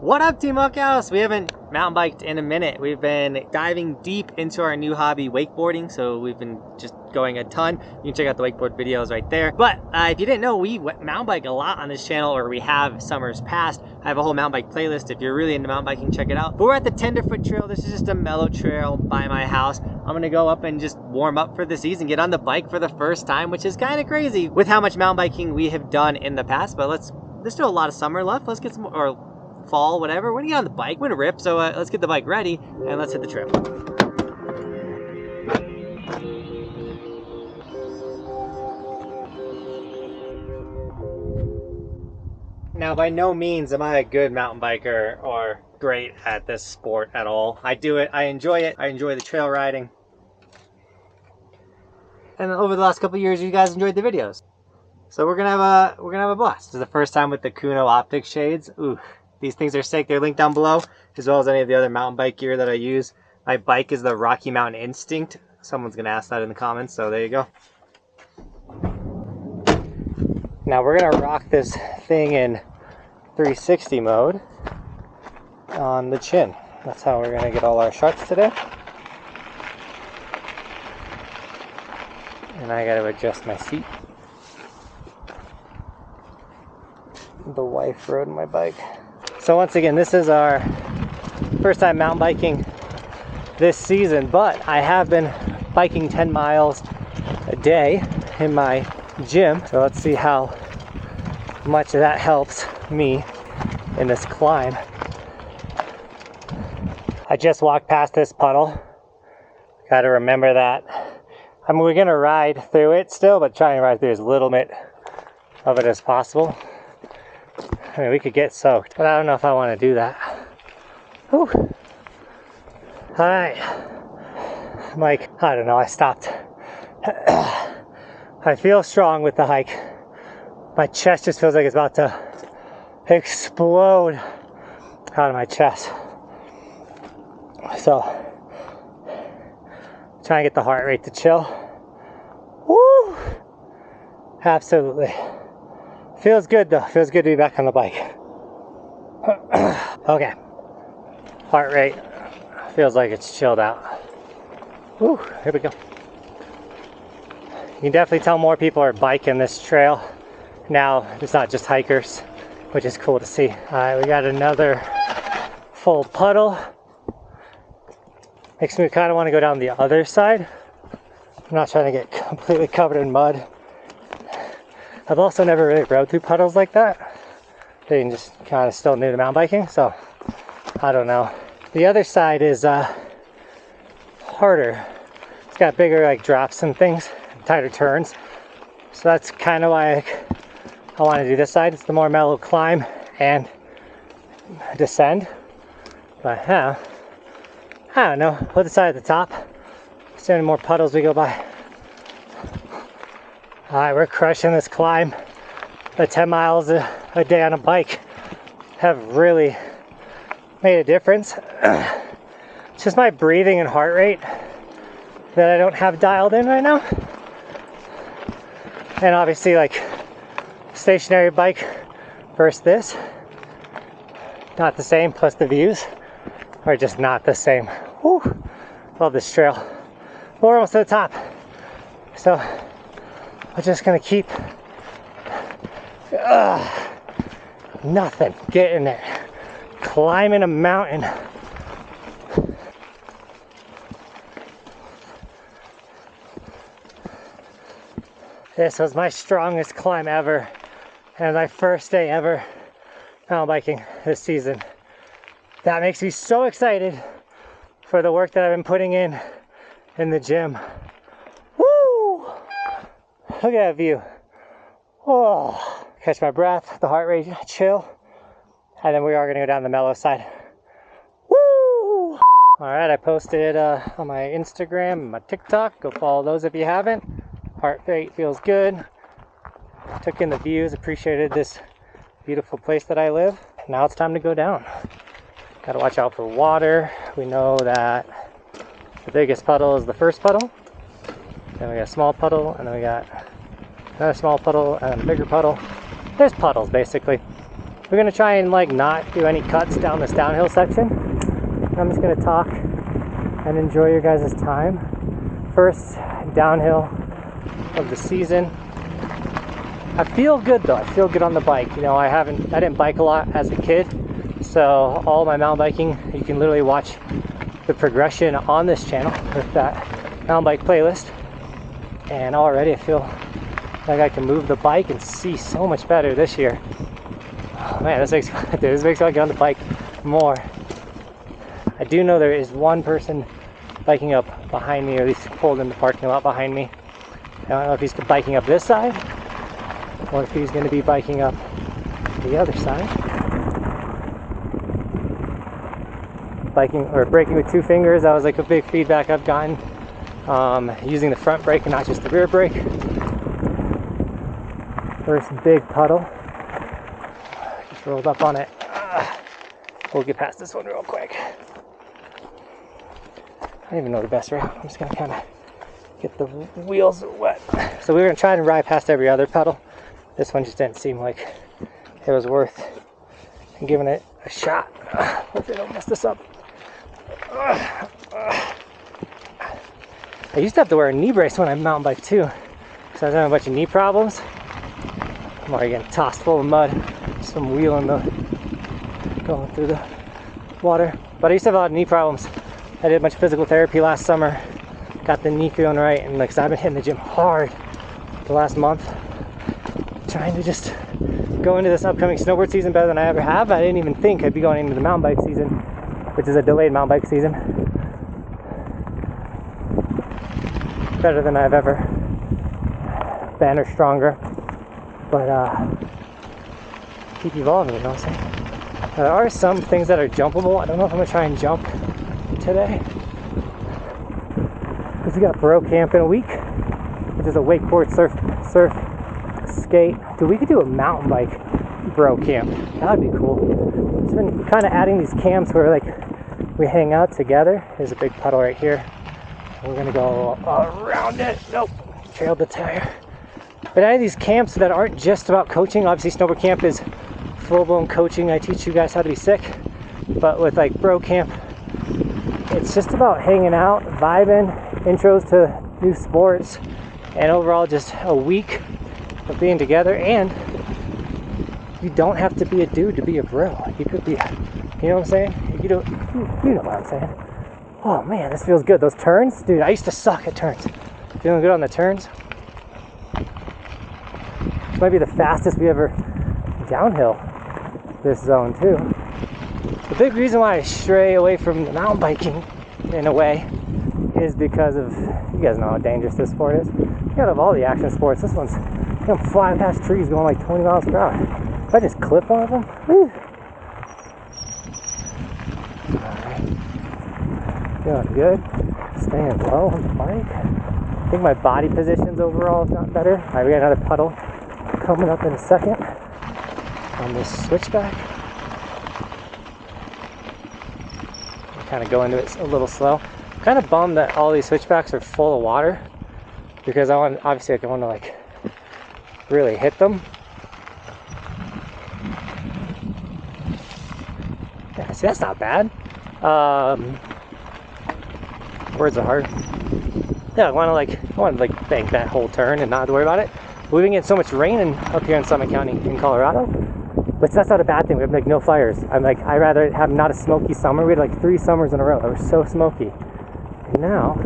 What up, Team Buckhouse? We haven't mountain biked in a minute. We've been diving deep into our new hobby, wakeboarding, so we've been just going a ton. You can check out the wakeboard videos right there. But if you didn't know, we mountain bike a lot on this channel, or we have summers past. I have a whole mountain bike playlist. If you're really into mountain biking, check it out. But we're at the Tenderfoot Trail. This is just a mellow trail by my house. I'm gonna go up and just warm up for the season, get on the bike for the first time, which is kind of crazy with how much mountain biking we have done in the past. But there's still a lot of summer left. Let's get some more, or fall, whatever. We're gonna get on the bike, we're gonna rip, so let's get the bike ready and let's hit the trail. Now, by no means am I a good mountain biker or great at this sport at all. I do it, I enjoy the trail riding. And over the last couple of years, you guys enjoyed the videos. So we're gonna have a blast. This is the first time with the Khuno optic shades. Ooh. These things are sick. They're linked down below, as well as any of the other mountain bike gear that I use. My bike is the Rocky Mountain Instinct. Someone's gonna ask that in the comments, so there you go. Now we're gonna rock this thing in 360 mode on the chin. That's how we're gonna get all our shots today. And I gotta adjust my seat. The wife rode my bike. So once again, this is our first time mountain biking this season, but I have been biking 10 miles a day in my gym. So let's see how much that helps me in this climb. I just walked past this puddle. Got to remember that. I mean, we're gonna ride through it still, but try and ride through as little bit of it as possible. I mean, we could get soaked, but I don't know if I want to do that. Whew. All right. I'm like, I don't know, I stopped. I feel strong with the hike. My chest just feels like it's about to explode out of my chest. So, try and get the heart rate to chill. Woo! Absolutely. Feels good though. Feels good to be back on the bike. Okay. Heart rate feels like it's chilled out. Woo, here we go. You can definitely tell more people are biking this trail now. It's not just hikers, which is cool to see. Alright, we got another full puddle. Makes me kind of want to go down the other side. I'm not trying to get completely covered in mud. I've also never really rode through puddles like that. Being just kind of still new to mountain biking, so I don't know. The other side is harder. It's got bigger like drops and things, tighter turns. So that's kind of why I want to do this side. It's the more mellow climb and descend. But I don't know. We'll decide at the top. See how many more puddles we go by. Alright, we're crushing this climb. The 10 miles a day on a bike have really made a difference. It's just my breathing and heart rate that I don't have dialed in right now. And obviously, like, stationary bike versus this, not the same, plus the views are just not the same. Woo! Love this trail. But we're almost to the top. So we're just gonna keep nothing, getting there, climbing a mountain. This was my strongest climb ever, and my first day ever mountain biking this season. That makes me so excited for the work that I've been putting in the gym. Look at that view. Oh, catch my breath, the heart rate chill, and then we are gonna go down the mellow side. Woo! All right, I posted on my Instagram and my TikTok. Go follow those if you haven't. Heart rate feels good. Took in the views, appreciated this beautiful place that I live. Now it's time to go down. Gotta watch out for water. We know that the biggest puddle is the first puddle. Then we got a small puddle, and then we got another small puddle and a bigger puddle. There's puddles basically. we're gonna try and like not do any cuts down this downhill section. I'm just gonna talk and enjoy your guys' time. First downhill of the season. I feel good though. I feel good on the bike. You know, I didn't bike a lot as a kid, so all my mountain biking, you can literally watch the progression on this channel with that mountain bike playlist. And already I feel like I can move the bike and see so much better this year. Oh man, this makes me want to get on the bike more. I do know there is one person biking up behind me, or at least pulled in the parking lot behind me. I don't know if he's biking up this side or if he's going to be biking up the other side. Biking or braking with 2 fingers, that was like a big feedback I've gotten. Using the front brake and not just the rear brake. First big puddle. Just rolled up on it. We'll get past this one real quick. I don't even know the best route. I'm just gonna kind of get the wheels wet. So we were gonna try to ride past every other puddle. This one just didn't seem like it was worth giving it a shot. Hopefully I don't mess this up. I used to have to wear a knee brace when I mountain bike too, because I was having a bunch of knee problems. I'm already getting tossed full of mud. Some wheeling going through the water. But I used to have a lot of knee problems. I did a bunch of physical therapy last summer, got the knee feeling right, and like, I've been hitting the gym hard the last month, trying to just go into this upcoming snowboard season better than I ever have. I didn't even think I'd be going into the mountain bike season, which is a delayed mountain bike season, better than I've ever been or stronger. But keep evolving, you know what I'm saying? Now, there are some things that are jumpable. I don't know if I'm gonna try and jump today, because we got Bro Camp in a week, which is a wakeboard, surf, skate. Dude, we could do a mountain bike Bro Camp. That would be cool. It's been kind of adding these camps where like we hang out together. There's a big puddle right here. We're gonna go around it. Nope, trailed the tire. But any of these camps that aren't just about coaching. Obviously Snowboard Camp is full-blown coaching. I teach you guys how to be sick. But with like Bro Camp, it's just about hanging out, vibing, intros to new sports, and overall just a week of being together. And you don't have to be a dude to be a bro. You could be, you know what I'm saying? You know what I'm saying. Oh man, this feels good. Those turns, dude, I used to suck at turns. Feeling good on the turns. This might be the fastest we ever downhill this zone too. The big reason why I stray away from the mountain biking in a way is because of, you guys know how dangerous this sport is. Out of all the action sports, this one's, I'm flying past trees going like 20 miles per hour. If I just clip one of them, woo. Alright. Feeling good. Staying low on the bike. I think my body positions overall have gotten better. Alright, we got another puddle coming up in a second on this switchback. Kind of go into it a little slow. I'm kind of bummed that all these switchbacks are full of water, because I want to like really hit them. Yeah, see, that's not bad. Words are hard. Yeah, I want to bank that whole turn and not have to worry about it. We've been getting so much rain up here in Summit County in Colorado, but that's not a bad thing. We have like no fires. I'd rather have not a smoky summer. We had like 3 summers in a row that were so smoky. And now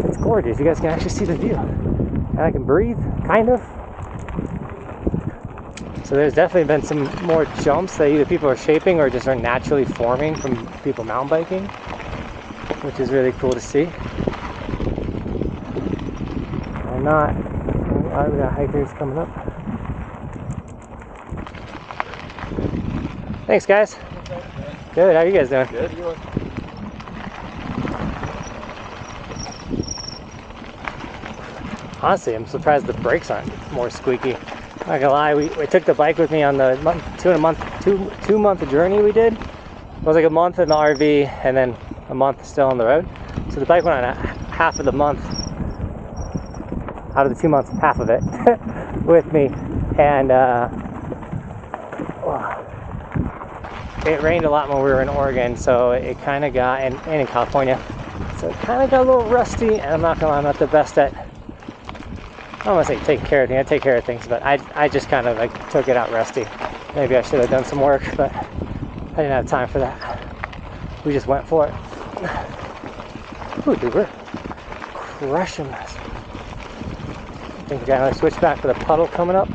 it's gorgeous. You guys can actually see the view, and I can breathe, kind of. So there's definitely been some more jumps that either people are shaping or just are naturally forming from people mountain biking, which is really cool to see. Or not. Alright, we got hikers coming up. Thanks, guys. Good. How are you guys doing? Good. You are. Honestly, I'm surprised the brakes aren't more squeaky. Not gonna lie, we took the bike with me on the two month journey we did. It was like a month in the RV and then a month still on the road. So the bike went on half of the month, out of the 2 months, half of it with me. And it rained a lot when we were in Oregon, so it kind of got, and in California, so it kind of got a little rusty, and I'm not gonna lie, I'm not the best at, I don't want to say taking care of things, I take care of things, but I just kind of like took it out rusty. Maybe I should have done some work, but I didn't have time for that. We just went for it. Ooh, dude, we're crushing this. I think we got another switchback with a puddle coming up.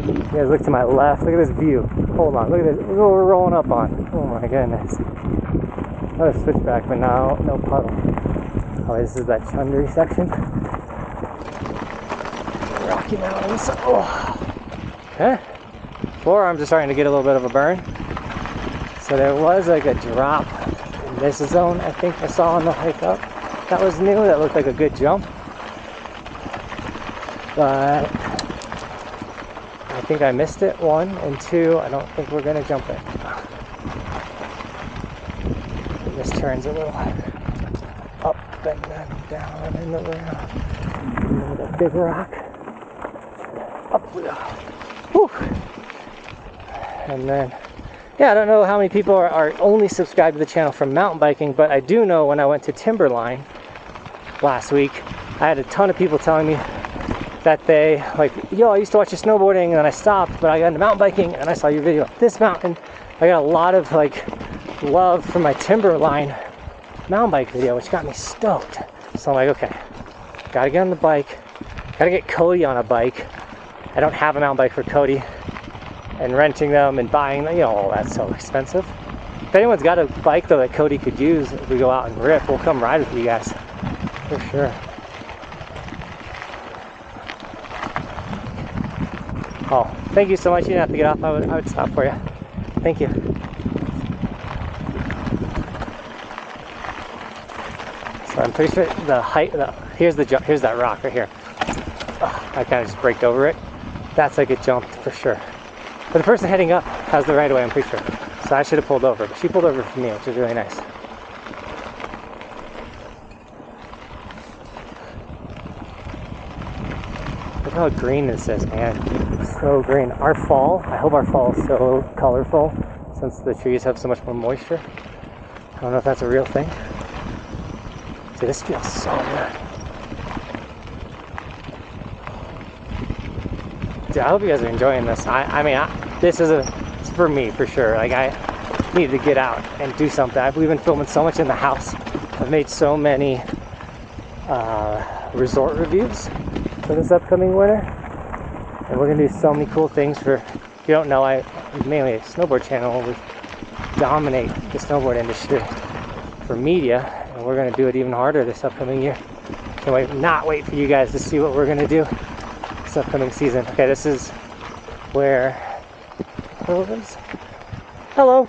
You guys look to my left, look at this view. Hold on, look at this, look what we're rolling up on. Oh my goodness. Another switchback, but now no puddle. Oh, this is that Chundry section. Rocky Mountains. Oh. Okay. Forearms are starting to get a little bit of a burn. So there was like a drop in this zone, I think I saw on the hike up. That was new, that looked like a good jump. But I think I missed it, 1, and 2, I don't think we're gonna jump it. This turns a little up and then down and around. That big rock. Up we go. Whew. And then, yeah, I don't know how many people are only subscribed to the channel from mountain biking, but I do know when I went to Timberline last week, I had a ton of people telling me that they, like, yo, I used to watch your snowboarding and then I stopped, but I got into mountain biking and I saw your video of this mountain. I got a lot of, like, love for my Timberline mountain bike video, which got me stoked. So I'm like, okay, gotta get on the bike, gotta get Cody on a bike. I don't have a mountain bike for Cody, and renting them and buying them, you know, all that's so expensive. If anyone's got a bike though that Cody could use if we go out and rip, we'll come ride with you guys, for sure. Oh, thank you so much. You didn't have to get off. I would stop for you. Thank you. So I'm pretty sure the height, here's that rock right here. Oh, I kind of just braked over it. That's like it jumped for sure. But the person heading up has the right of way, I'm pretty sure. So I should have pulled over, but she pulled over for me, which is really nice. Look how green this is, man. So green. Our fall, I hope our fall is so colorful since the trees have so much more moisture. I don't know if that's a real thing. See, this feels so good. Dude, I hope you guys are enjoying this. I mean, this is it's for me, for sure. Like, I need to get out and do something. We've been filming so much in the house. I've made so many resort reviews for this upcoming winter. And we're gonna do so many cool things for, if you don't know, I'm mainly a snowboard channel. We dominate the snowboard industry for media, and we're gonna do it even harder this upcoming year. Not wait for you guys to see what we're gonna do this upcoming season. Okay, this is where Hello lives. Hello.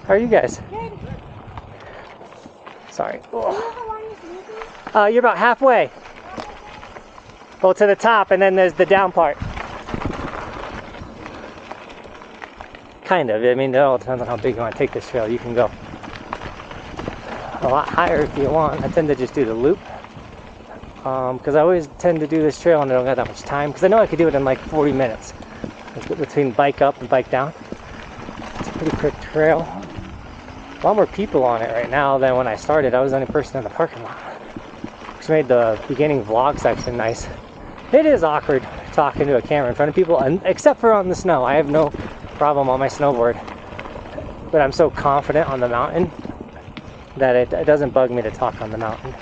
How are you guys? Good. Sorry. Do you know how long this loop is? You're about halfway. Well, to the top, and then there's the down part. Kind of. I mean, it all depends on how big you want to take this trail. You can go a lot higher if you want. I tend to just do the loop. Because I always tend to do this trail and I don't got that much time. Because I know I could do it in like 40 minutes. Between bike up and bike down. It's a pretty quick trail. A lot more people on it right now than when I started. I was the only person in the parking lot. Which made the beginning vlog section nice. It is awkward talking to a camera in front of people, and except for on the snow. I have no problem on my snowboard. But I'm so confident on the mountain that it doesn't bug me to talk on the mountain.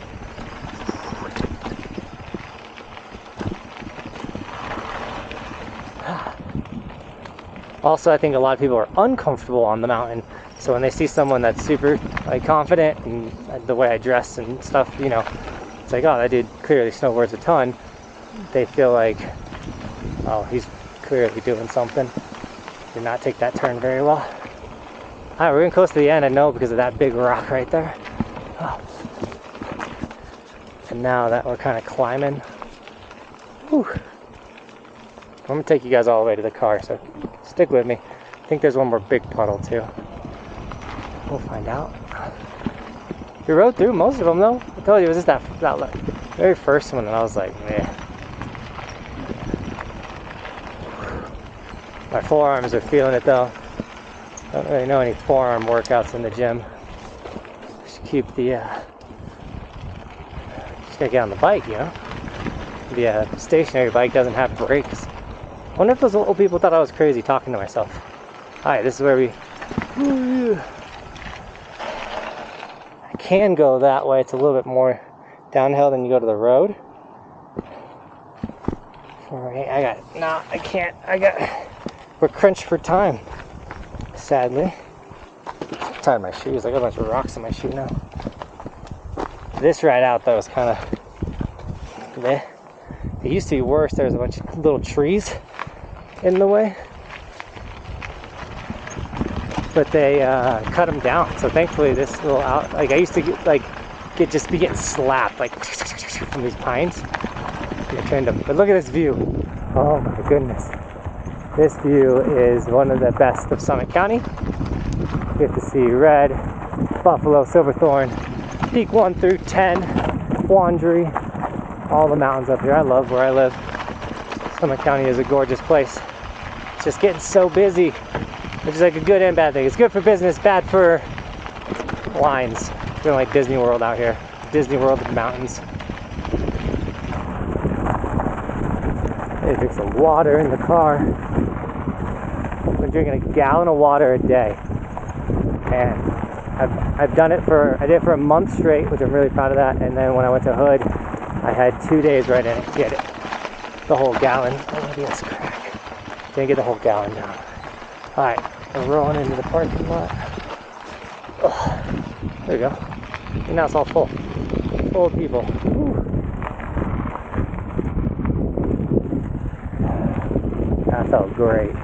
Also, I think a lot of people are uncomfortable on the mountain, so when they see someone that's super like confident and the way I dress and stuff, you know, it's like, oh, that dude clearly snowboards a ton. They feel like, oh, he's clearly doing something. Did not take that turn very well. Alright, we're getting close to the end, I know, because of that big rock right there. Oh. And now that we're kind of climbing, whew. I'm gonna take you guys all the way to the car, so stick with me. I think there's one more big puddle too. We'll find out. We rode through most of them though. I told you it was just that very first one, and I was like, man. My forearms are feeling it though. I don't really know any forearm workouts in the gym. Just keep the, just gotta get on the bike, you know? The stationary bike doesn't have brakes. I wonder if those old people thought I was crazy talking to myself. Alright, this is where we... I can go that way. It's a little bit more downhill than you go to the road. Alright, I can't. We're crunched for time. Sadly. I'm tired of my shoes. I got a bunch of rocks in my shoe now. This ride out though is kind of meh. It used to be worse. There was a bunch of little trees in the way, but they cut them down. So thankfully, this little out. Like I used to get be getting slapped like from these pines. They turned them. But look at this view. Oh my goodness. This view is one of the best of Summit County. You get to see Red, Buffalo, Silverthorne, Peak 1 through 10, Wandry, all the mountains up here. I love where I live. Summit County is a gorgeous place. It's just getting so busy, which is like a good and bad thing. It's good for business, bad for lines. It's kind of like Disney World out here. Disney World with mountains. I drink some water in the car. I've been drinking a gallon of water a day, and I've done it I did it for a month straight, which I'm really proud of that. And then when I went to Hood, I had 2 days right in it to get it the whole gallon. Oh, maybe that's crack. Didn't get the whole gallon down. All right, we're rolling into the parking lot. Oh, there we go. And now it's all full of people. Whew. That felt great.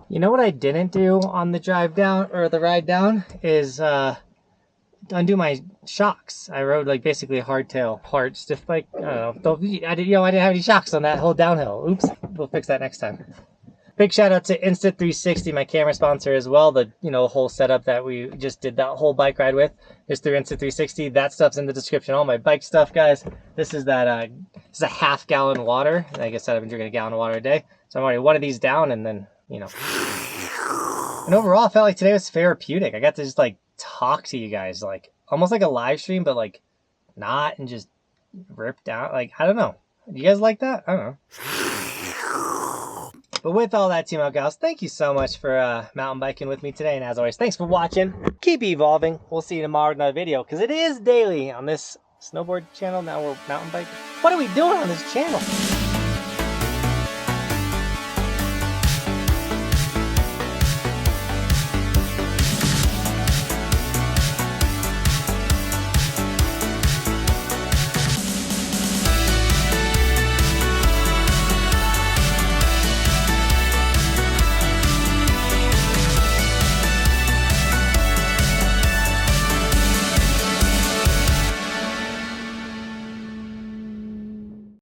You know what I didn't do on the drive down, or the ride down, is undo my shocks. I rode like basically hardtail parts, just like, I don't know, I didn't have any shocks on that whole downhill. Oops, we'll fix that next time. Big shout out to Insta360, my camera sponsor as well. The whole setup that we just did that whole bike ride with is through Insta360. That stuff's in the description. All my bike stuff, guys. This is that this is a half gallon water. Like I said, I've been drinking a gallon of water a day, so I'm already one of these down, and then And overall, I felt like today was therapeutic. I got to just like talk to you guys, like almost like a live stream, but like not, and just rip down. Like, I don't know. You guys like that? I don't know. But with all that, Team Outgals, thank you so much for mountain biking with me today. And as always, thanks for watching. Keep evolving. We'll see you tomorrow with another video, because it is daily on this snowboard channel. Now we're mountain biking. What are we doing on this channel?